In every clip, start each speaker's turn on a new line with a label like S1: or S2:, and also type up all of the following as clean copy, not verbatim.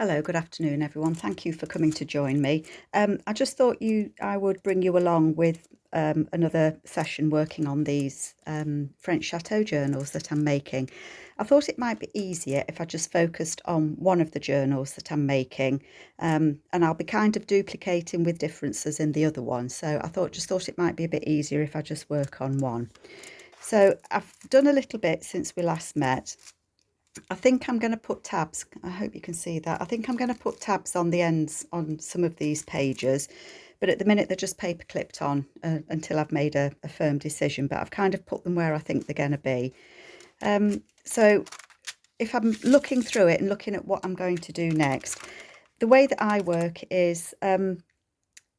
S1: Hello, good afternoon, everyone. Thank you for coming to join me. I just thought I would bring you along with another session working on these French Chateau journals that I'm making. I thought it might be easier if I just focused on one of the journals that I'm making, and I'll be kind of duplicating with differences in the other one. So I thought it might be a bit easier if I just work on one. So I've done a little bit since we last met. I think I'm going to put tabs. I hope you can see that. I think I'm going to put tabs on the ends on some of these pages, but at the minute they're just paper clipped on until I've made a firm decision, but I've kind of put them where I think they're going to be. So if I'm looking through it and looking at what I'm going to do next, the way that I work is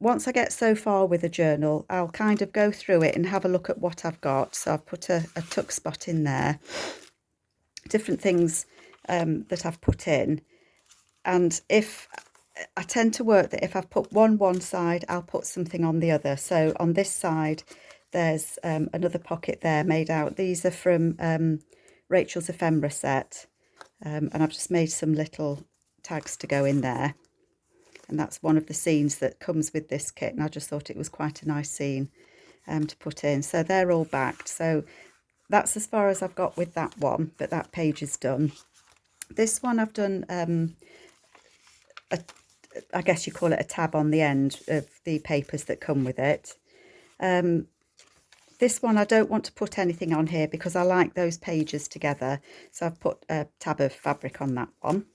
S1: once I get so far with a journal, I'll kind of go through it and have a look at what I've got. So I've put a tuck spot in there, different things that I've put in, and if I tend to work that if I've put one side, I'll put something on the other. So on this side there's another pocket there made out. These are from Rachel's ephemera set, and I've just made some little tags to go in there, and that's one of the scenes that comes with this kit, and I just thought it was quite a nice scene to put in. So they're all backed, so that's as far as I've got with that one, but that page is done. This one I've done, I guess you call it a tab on the end of the papers that come with it. This one I don't want to put anything on here because I like those pages together, so I've put a tab of fabric on that one.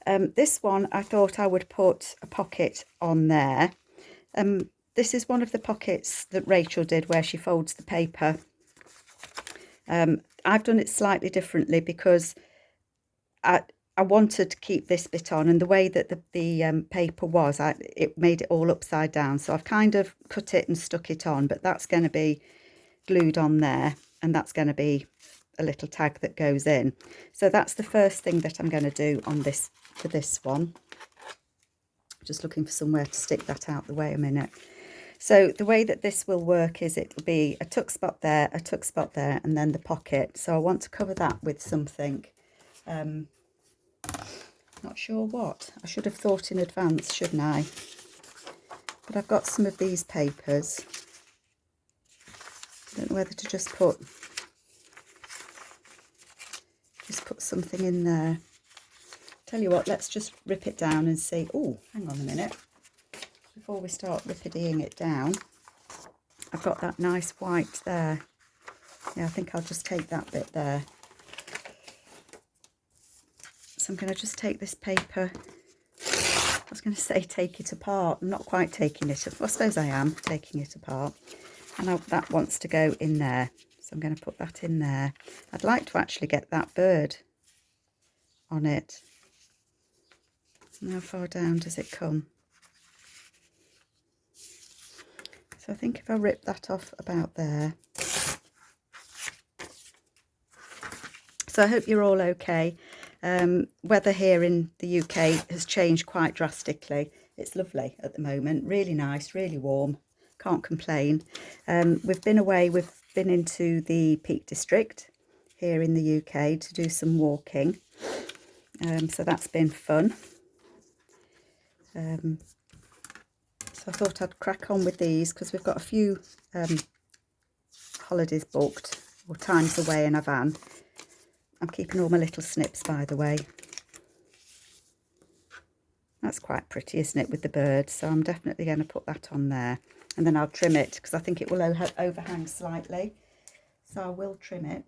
S1: This one I thought I would put a pocket on there. This is one of the pockets that Rachel did where she folds the paper. I've done it slightly differently because I wanted to keep this bit on, and the way that the paper was, it made it all upside down. So I've kind of cut it and stuck it on, but that's going to be glued on there, and that's going to be a little tag that goes in. So that's the first thing that I'm going to do on this for this one. Just looking for somewhere to stick that out the way a minute. So the way that this will work is it will be a tuck spot there, a tuck spot there, and then the pocket. So I want to cover that with something. Not sure what. I should have thought in advance, shouldn't I? But I've got some of these papers. I don't know whether to just put something in there. Tell you what, let's just rip it down and see. Oh, hang on a minute. Before we start rippidying it down, I've got that nice white there. Yeah, I think I'll just take that bit there. So I'm going to just take this paper. I was going to say take it apart. I'm not quite taking it. I suppose I am taking it apart. And that wants to go in there. So I'm going to put that in there. I'd like to actually get that bird on it. And how far down does it come? So I think if I rip that off about there. So I hope you're all okay. Weather here in the UK has changed quite drastically. It's lovely at the moment, really nice, really warm, can't complain. We've been away, we've been into the Peak District here in the UK to do some walking, so that's been fun. So I thought I'd crack on with these because we've got a few holidays booked or times away in a van. I'm keeping all my little snips, by the way. That's quite pretty, isn't it, with the birds? So I'm definitely going to put that on there. And then I'll trim it because I think it will overhang slightly. So I will trim it.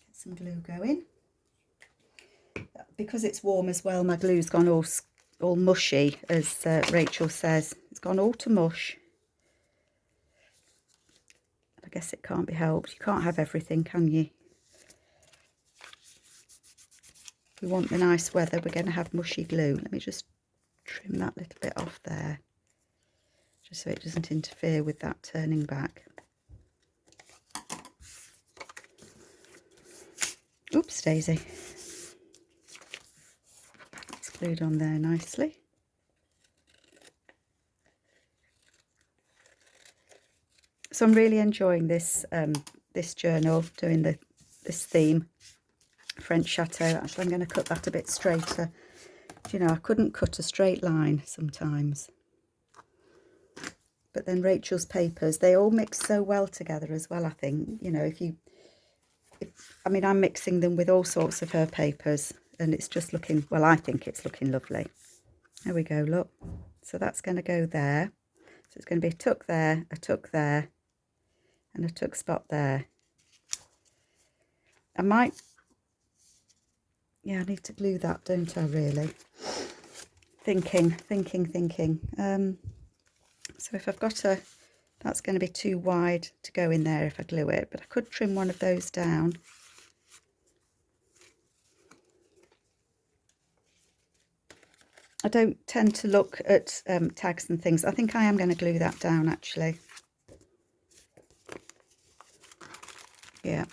S1: Get some glue going. Because it's warm as well, my glue's gone all mushy, as Rachel says. It's gone all to mush. I guess it can't be helped. You can't have everything, can you? If we want the nice weather, we're going to have mushy glue. Let me just trim that little bit off there, just so it doesn't interfere with that turning back. Oops, Daisy. It's glued on there nicely. So I'm really enjoying this this journal, doing this theme. French Chateau. Actually, I'm going to cut that a bit straighter. You know, I couldn't cut a straight line sometimes. But then Rachel's papers, they all mix so well together as well, I think. You know, I mean, I'm mixing them with all sorts of her papers, and it's just looking, well, I think it's looking lovely. There we go, look. So that's going to go there. So it's going to be a tuck there, and a tuck spot there. I might, yeah, I need to glue that, don't I, really? Thinking. So if I've got that's going to be too wide to go in there if I glue it, but I could trim one of those down. I don't tend to look at tags and things. I think I am going to glue that down, actually. Yeah,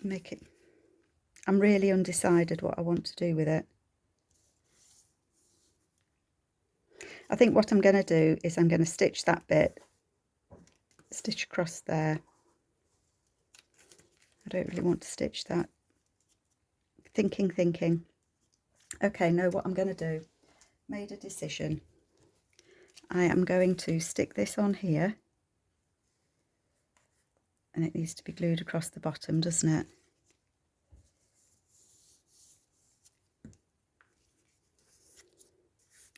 S1: make it. I'm really undecided what I want to do with it. I think what I'm going to do is I'm going to stitch that bit, stitch across there. I don't really want to stitch that. Thinking. Okay, no, what I'm going to do, made a decision. I am going to stick this on here, and it needs to be glued across the bottom, doesn't it?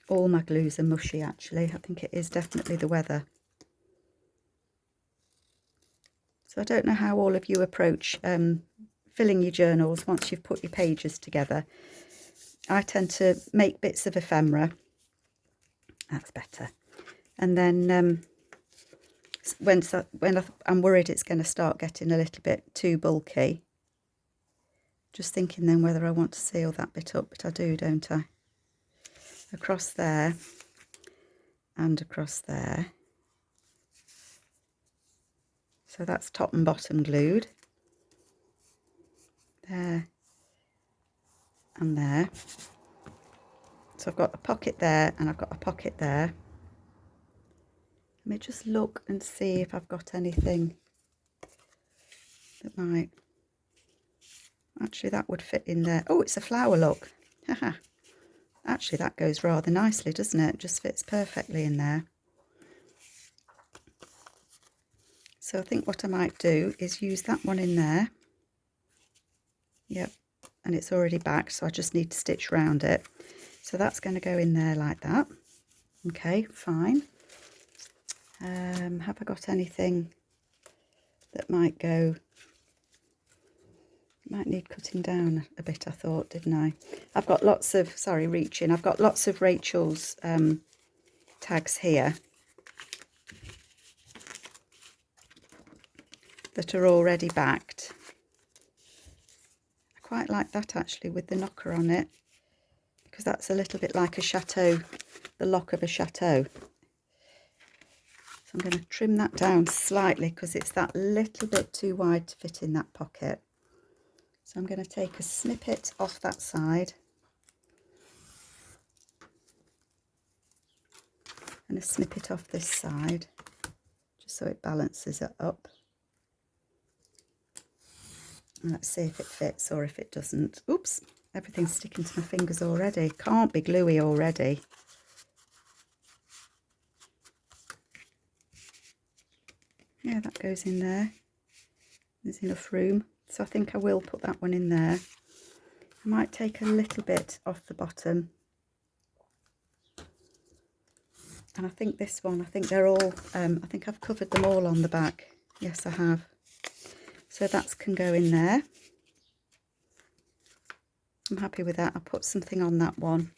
S1: All my glues are mushy, actually. I think it is definitely the weather. So I don't know how all of you approach filling your journals once you've put your pages together. I tend to make bits of ephemera. That's better. And then when I'm worried it's going to start getting a little bit too bulky, just thinking then whether I want to seal that bit up, but I do, don't I? Across there and across there. So that's top and bottom glued. There and there. So I've got a pocket there and I've got a pocket there. Let me just look and see if I've got anything that might... Actually, that would fit in there. Oh, it's a flower, look. Haha. Actually, that goes rather nicely, doesn't it? Just fits perfectly in there. So I think what I might do is use that one in there. Yep, and it's already back, so I just need to stitch around it. So that's going to go in there like that. Okay, fine. Have I got anything that might go... Might need cutting down a bit, I thought, didn't I? I've got lots of, sorry, reaching. I've got lots of Rachel's tags here that are already backed. I quite like that, actually, with the knocker on it, because that's a little bit like a chateau, the lock of a chateau. So I'm going to trim that down slightly because it's that little bit too wide to fit in that pocket. So I'm going to take a snippet off that side and a snippet off this side, just so it balances it up. And let's see if it fits or if it doesn't. Oops, everything's sticking to my fingers already. Can't be gluey already. Yeah, that goes in there. There's enough room. So I think I will put that one in there. I might take a little bit off the bottom. And I think this one, I think they're all, I think I've covered them all on the back. Yes, I have. So that can go in there. I'm happy with that. I'll put something on that one.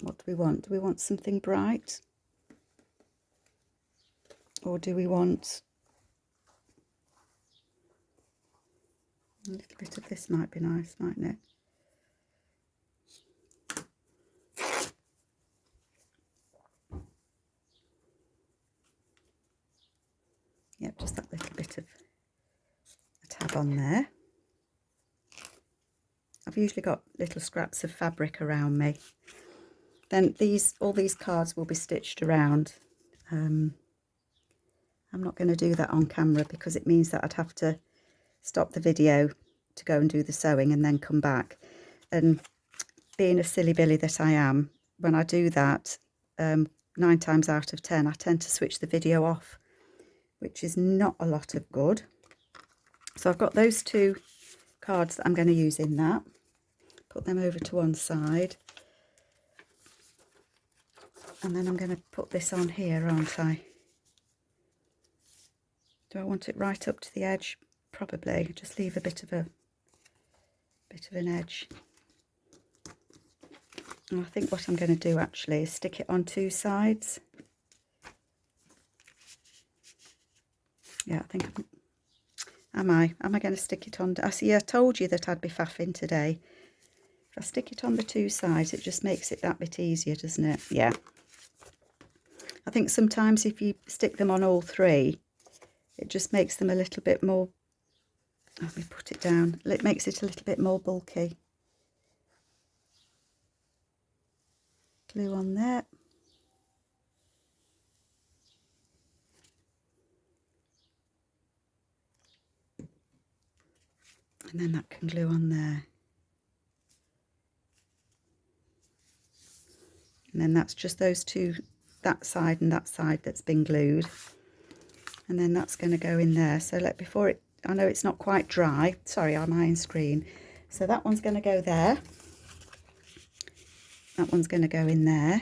S1: What do we want? Do we want something bright? Or do we want... A little bit of this might be nice, mightn't it? Yep, just that little bit of a tab on there. I've usually got little scraps of fabric around me. Then all these cards will be stitched around. I'm not going to do that on camera because it means that I'd have to stop the video to go and do the sewing and then come back. And being a silly Billy that I am, when I do that, 9 times out of 10 I tend to switch the video off, which is not a lot of good. So I've got those 2 cards that I'm going to use in that. Put them over to one side. And then I'm going to put this on here, aren't I? Do I want it right up to the edge? Probably. Just leave a bit of an edge. And I think what I'm going to do actually is stick it on 2 sides. Yeah, I think am I going to stick it on? I see, I told you that I'd be faffing today. If I stick it on the 2 sides, it just makes it that bit easier, doesn't it? Yeah. I think sometimes if you stick them on all 3, it just makes them a little bit more, let me put it down, it makes it a little bit more bulky. Glue on there. And then that can glue on there. And then that's just those 2, that side and that side that's been glued. And then that's going to go in there. So before it, I know it's not quite dry. Sorry, I'm iron screen. So that one's going to go there. That one's going to go in there.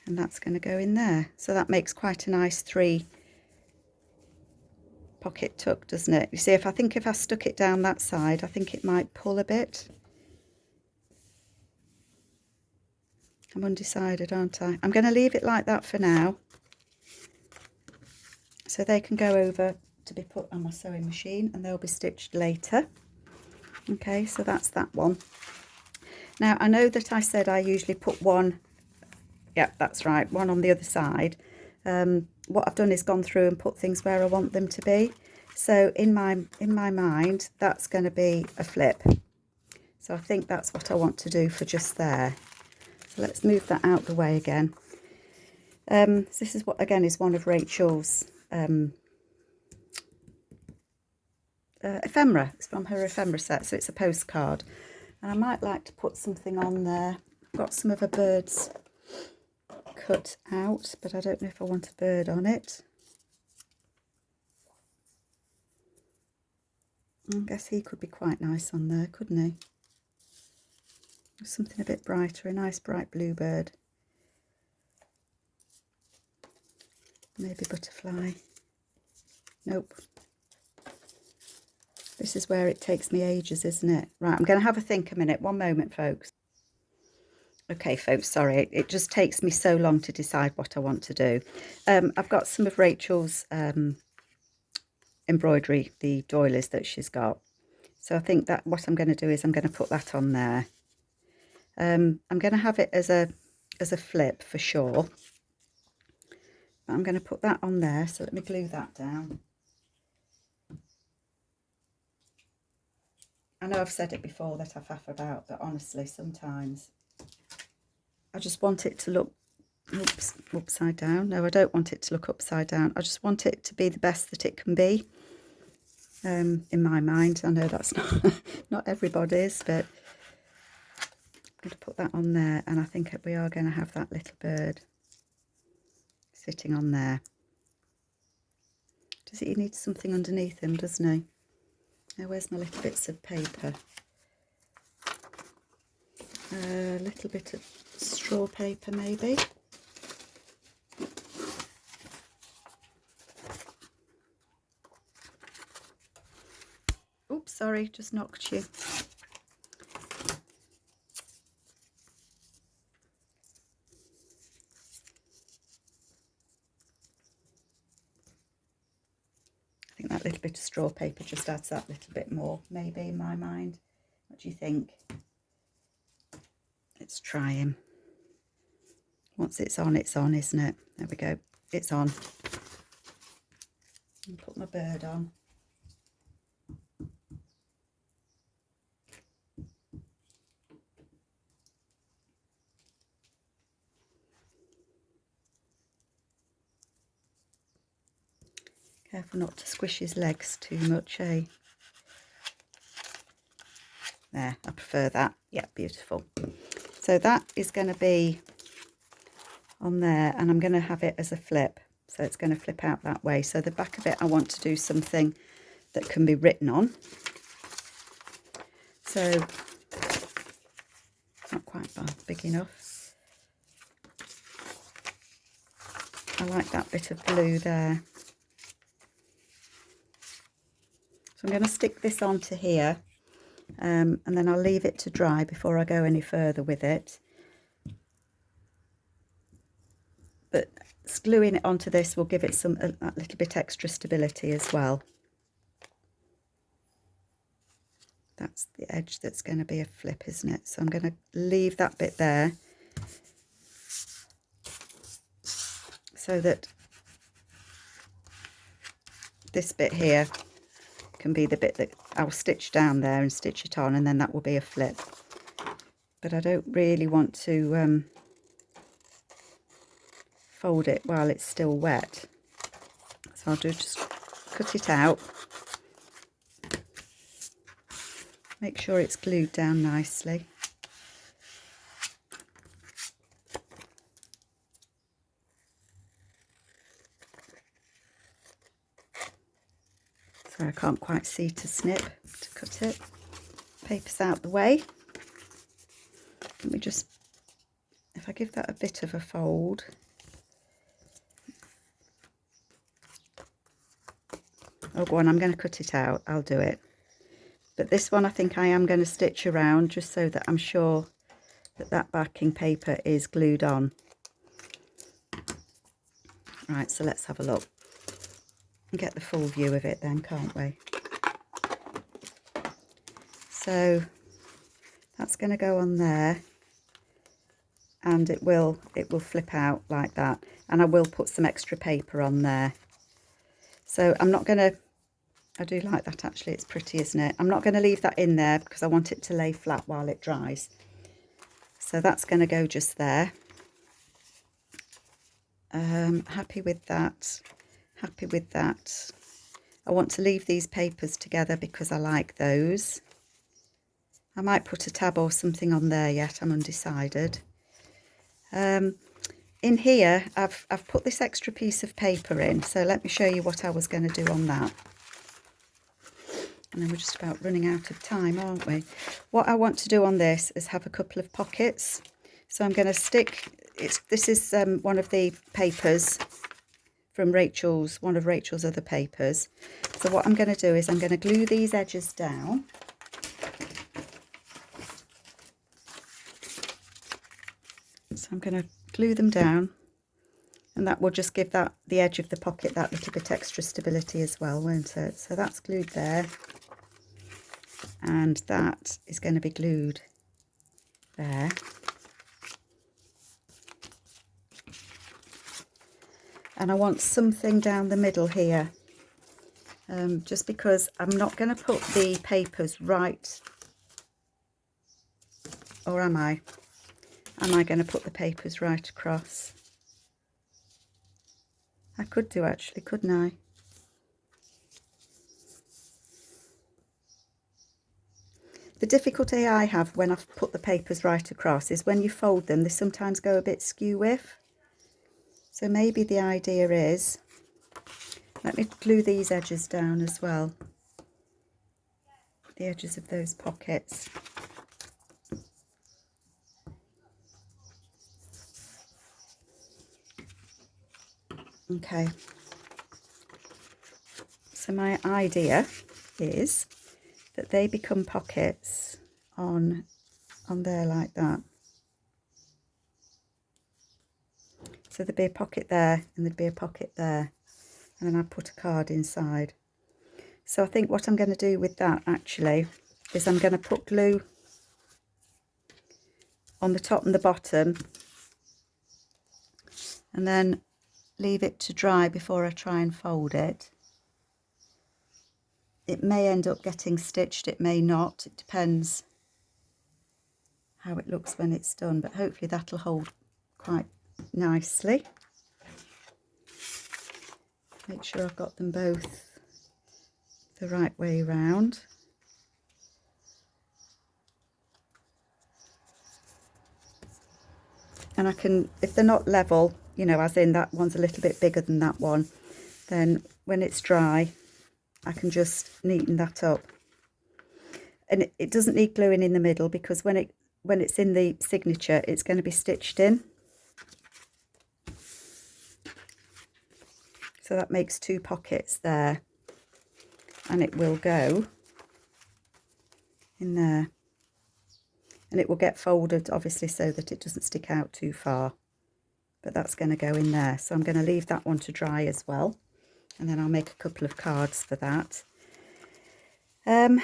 S1: And that's going to go in there. So that makes quite a nice 3 pocket tuck, doesn't it? You see, if I stuck it down that side, I think it might pull a bit. I'm undecided, aren't I? I'm going to leave it like that for now, so they can go over to be put on my sewing machine and they'll be stitched later. Okay, so that's that one. Now, I know that I said I usually put one, yeah, that's right, one on the other side. What I've done is gone through and put things where I want them to be. So in my mind, that's going to be a flip. So I think that's what I want to do for just there. So let's move that out the way again. This is what, again, is one of Rachel's ephemera. It's from her ephemera set, so it's a postcard. And I might like to put something on there. I've got some of her birds cut out, but I don't know if I want a bird on it. I guess he could be quite nice on there, couldn't he? Something a bit brighter, a nice bright blue bird. Maybe butterfly. Nope. This is where it takes me ages, isn't it? Right, I'm going to have a think a minute. One moment, folks. Okay, folks, sorry. It just takes me so long to decide what I want to do. I've got some of Rachel's embroidery, the doilies that she's got. So I think that what I'm going to do is I'm going to put that on there. I'm going to have it as a flip for sure. But I'm going to put that on there. So let me glue that down. I know I've said it before that I faff about, but honestly, sometimes I just want it to look, oops, upside down. No, I don't want it to look upside down. I just want it to be the best that it can be. In my mind, I know that's not everybody's, but I'm going to put that on there, and I think we are going to have that little bird sitting on there. Does he need something underneath him, doesn't he? Now, where's my little bits of paper? A little bit of straw paper, maybe. Oops, sorry, just knocked you. I think that little bit of straw paper just adds that little bit more, maybe, in my mind. What do you think? Let's try him. Once it's on, isn't it? There we go. It's on. I'll put my bird on. Careful not to squish his legs too much, eh? There, I prefer that. Yeah, beautiful. So that is going to be on there, and I'm going to have it as a flip. So it's going to flip out that way. So the back of it, I want to do something that can be written on. So, not quite big enough. I like that bit of blue there. So I'm going to stick this onto here, and then I'll leave it to dry before I go any further with it. But gluing it onto this will give it a little bit extra stability as well. That's the edge that's going to be a flip, isn't it? So I'm going to leave that bit there so that this bit here can be the bit that I'll stitch down there and stitch it on, and then that will be a flip. But I don't really want to fold it while it's still wet. So I'll just cut it out. Make sure it's glued down nicely. Sorry, I can't quite see to snip, to cut it. Paper's out the way. Let me just, if I give that a bit of a fold. Oh, go on, I'm going to cut it out. I'll do it. But this one I think I am going to stitch around just so that I'm sure that that backing paper is glued on. Right, so let's have a look and get the full view of it then, can't we? So that's going to go on there, and it will flip out like that, and I will put some extra paper on there. So I'm not going to, I do like that actually, it's pretty, isn't it? I'm not going to leave that in there because I want it to lay flat while it dries. So that's going to go just there. Happy with that, happy with that. I want to leave these papers together because I like those. I might put a tab or something on there yet, I'm undecided. In here I've put this extra piece of paper in, so let me show you what I was going to do on that. And then we're just about running out of time, aren't we? What I want to do on this is have a couple of pockets. So I'm going to stick, this is one of the papers from one of Rachel's other papers. So what I'm going to do is I'm going to glue these edges down. So I'm going to glue them down, and that will just give that the edge of the pocket that little bit extra stability as well, won't it? So that's glued there, and that is going to be glued there. And I want something down the middle here, just because I'm not going to put the papers right, or am I? Am I going to put the papers right across? I could do actually, couldn't I? The difficulty I have when I've put the papers right across is when you fold them, they sometimes go a bit skew-whiff. So maybe the idea is, let me glue these edges down as well, the edges of those pockets. Okay, so my idea is that they become pockets on there like that. So there'd be a pocket there and there'd be a pocket there, and then I'd put a card inside. So I think what I'm going to do with that actually is I'm going to put glue on the top and the bottom, and then leave it to dry before I try and fold it. It may end up getting stitched, it may not, it depends how it looks when it's done, but hopefully that'll hold quite nicely. Make sure I've got them both the right way round. And I can, if they're not level, you know, as in that one's a little bit bigger than that one, then when it's dry, I can just neaten that up. And it doesn't need gluing in the middle, because when it's in the signature, it's going to be stitched in. So that makes 2 pockets there, and it will go in there. And it will get folded, obviously, so that it doesn't stick out too far. But that's going to go in there. So I'm going to leave that one to dry as well. And then I'll make a couple of cards for that. I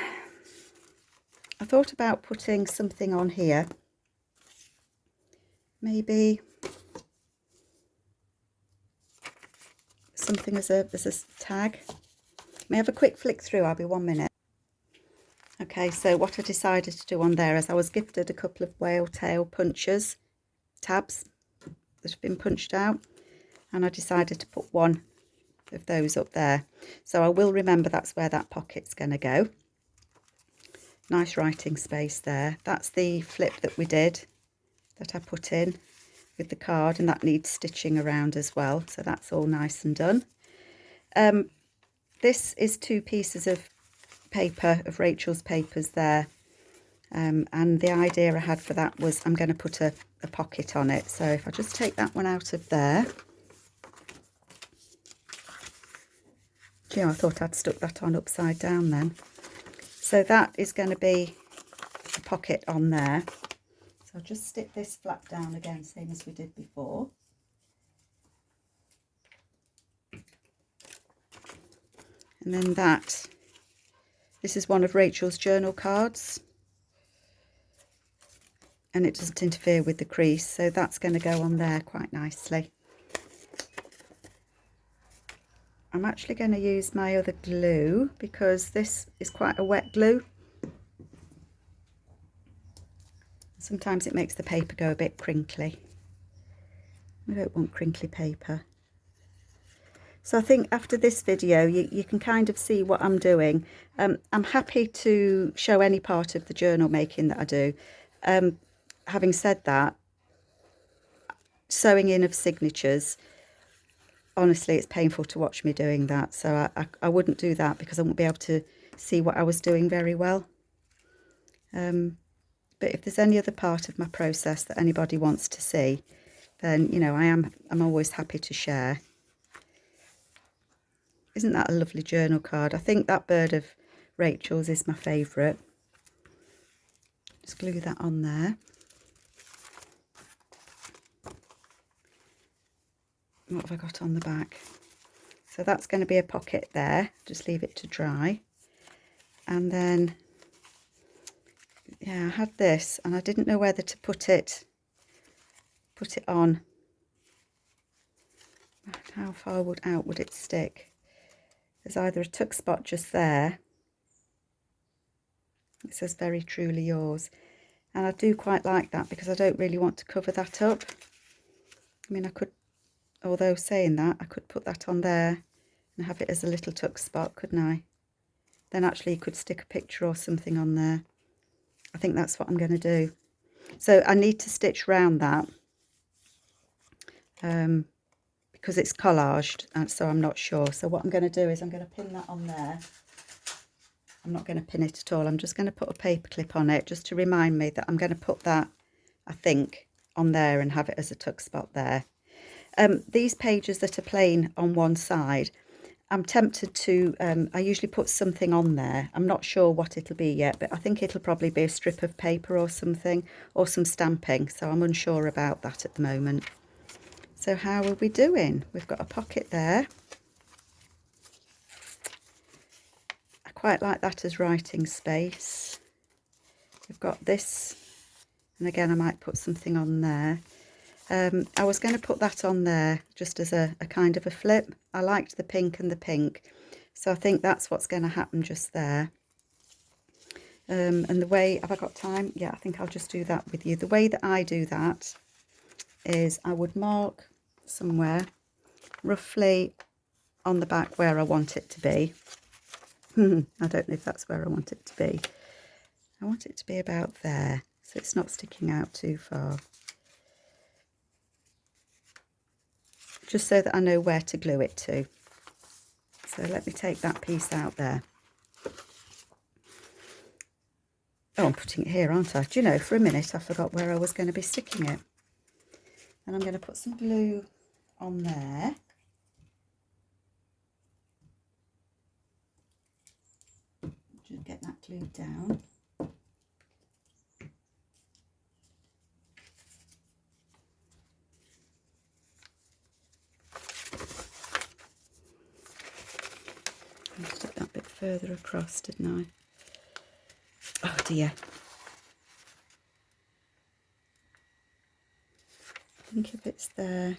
S1: thought about putting something on here. Maybe something as a tag. May I have a quick flick through? I'll be 1 minute. Okay, so what I decided to do on there is I was gifted a couple of whale tail punchers, tabs that have been punched out, and I decided to put one of those up there. So I will remember that's where that pocket's going to go. Nice writing space there. That's the flip that we did, that I put in with the card, and that needs stitching around as well. So that's all nice and done. This is 2 pieces of paper, of Rachel's papers there. And the idea I had for that was I'm going to put a pocket on it. So if I just take that one out of there. Gee, I thought I'd stuck that on upside down then. So that is going to be a pocket on there. So I'll just stick this flap down again, same as we did before. And then this is one of Rachel's journal cards. And it doesn't interfere with the crease, so that's going to go on there quite nicely. I'm actually going to use my other glue, because this is quite a wet glue. Sometimes it makes the paper go a bit crinkly. I don't want crinkly paper. So I think after this video, you can kind of see what I'm doing. I'm happy to show any part of the journal making that I do. Having said that, sewing in of signatures, honestly, it's painful to watch me doing that. So I wouldn't do that, because I won't be able to see what I was doing very well. But if there's any other part of my process that anybody wants to see, then, you know, I'm always happy to share. Isn't that a lovely journal card? I think that bird of Rachel's is my favourite. Just glue that on there. What have I got on the back? So that's going to be a pocket there. Just leave it to dry. And then, yeah, I had this and I didn't know whether to put it on. How far out would it stick? There's either a tuck spot just there. It says very truly yours. And I do quite like that, because I don't really want to cover that up. I mean, I could, although saying that, I could put that on there and have it as a little tuck spot, couldn't I? Then actually you could stick a picture or something on there. I think that's what I'm going to do. So I need to stitch round that. Because it's collaged, and so I'm not sure. So what I'm going to do is I'm going to pin that on there. I'm not going to pin it at all. I'm just going to put a paper clip on it, just to remind me that I'm going to put that, I think, on there and have it as a tuck spot there. These pages that are plain on one side, I'm tempted to, I usually put something on there. I'm not sure what it'll be yet, but I think it'll probably be a strip of paper or something, or some stamping. So I'm unsure about that at the moment. So how are we doing? We've got a pocket there. I quite like that as writing space. We've got this, and again I might put something on there. I was going to put that on there just as a kind of a flip. I liked the pink and the pink, so I think that's what's going to happen just there. And the way, have I got time? Yeah, I think I'll just do that with you. The way that I do that is I would mark somewhere roughly on the back where I want it to be. I don't know if that's where I want it to be. I want it to be about there, so it's not sticking out too far. Just so that I know where to glue it to. So let me take that piece out there. Oh, I'm putting it here, aren't I? Do you know, for a minute I forgot where I was going to be sticking it. And I'm going to put some glue on there. Just get that glued down. I stuck that bit further across, didn't I? Oh dear. I think if it's there,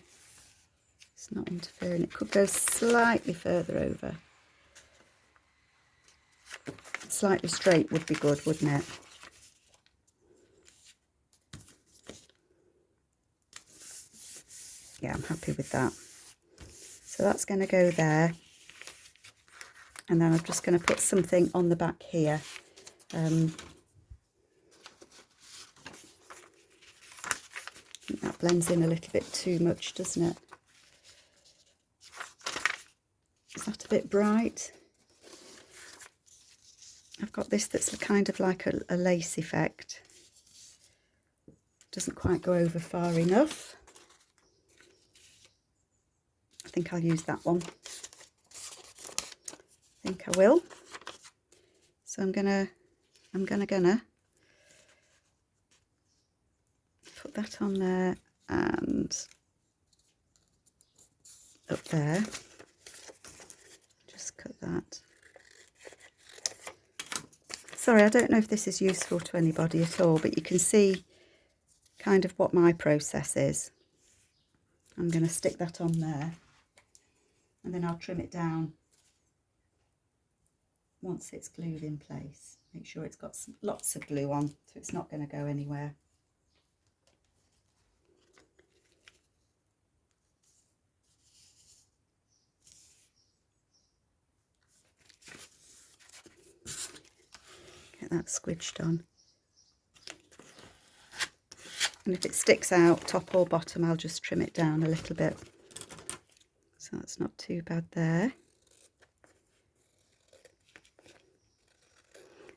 S1: it's not interfering. It could go slightly further over. Slightly straight would be good, wouldn't it? Yeah, I'm happy with that. So that's going to go there. And then I'm just going to put something on the back here. I think that blends in a little bit too much, doesn't it? Is that a bit bright? I've got this that's kind of like a lace effect. Doesn't quite go over far enough. I think I'll use that one. I think I will. So I'm gonna put that on there and up there. Just cut that. Sorry, I don't know if this is useful to anybody at all, but you can see kind of what my process is. I'm going to stick that on there and then I'll trim it down once it's glued in place. Make sure it's got lots of glue on so it's not going to go anywhere. Get that squidged on. And if it sticks out top or bottom, I'll just trim it down a little bit. So that's not too bad there.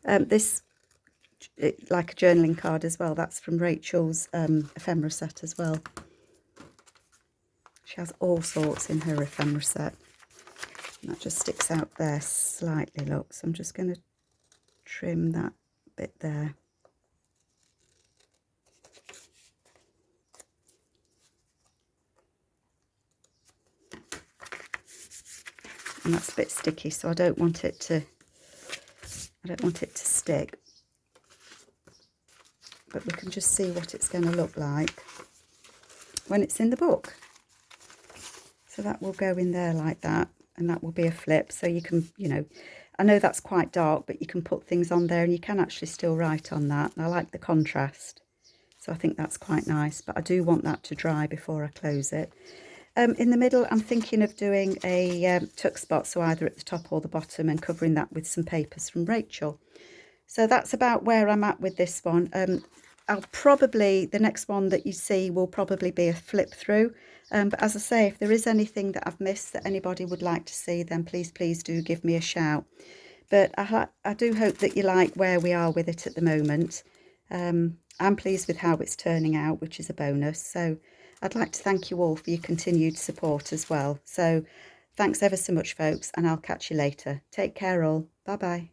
S1: This, like a journaling card as well, that's from Rachel's ephemera set as well. She has all sorts in her ephemera set. And that just sticks out there slightly, look. So I'm just going to trim that bit there. And that's a bit sticky, so I don't want it to stick. But we can just see what it's going to look like when it's in the book. So that will go in there like that, and that will be a flip. So you can, you know, I know that's quite dark, but you can put things on there and you can actually still write on that. And I like the contrast, so I think that's quite nice. But I do want that to dry before I close it. In the middle, I'm thinking of doing a tuck spot, so either at the top or the bottom, and covering that with some papers from Rachel. So that's about where I'm at with this one. I'll probably, the next one that you see will probably be a flip through. But as I say, if there is anything that I've missed that anybody would like to see, then please do give me a shout. But I do hope that you like where we are with it at the moment. I'm pleased with how it's turning out, which is a bonus. So I'd like to thank you all for your continued support as well. So thanks ever so much, folks, and I'll catch you later. Take care all. Bye-bye.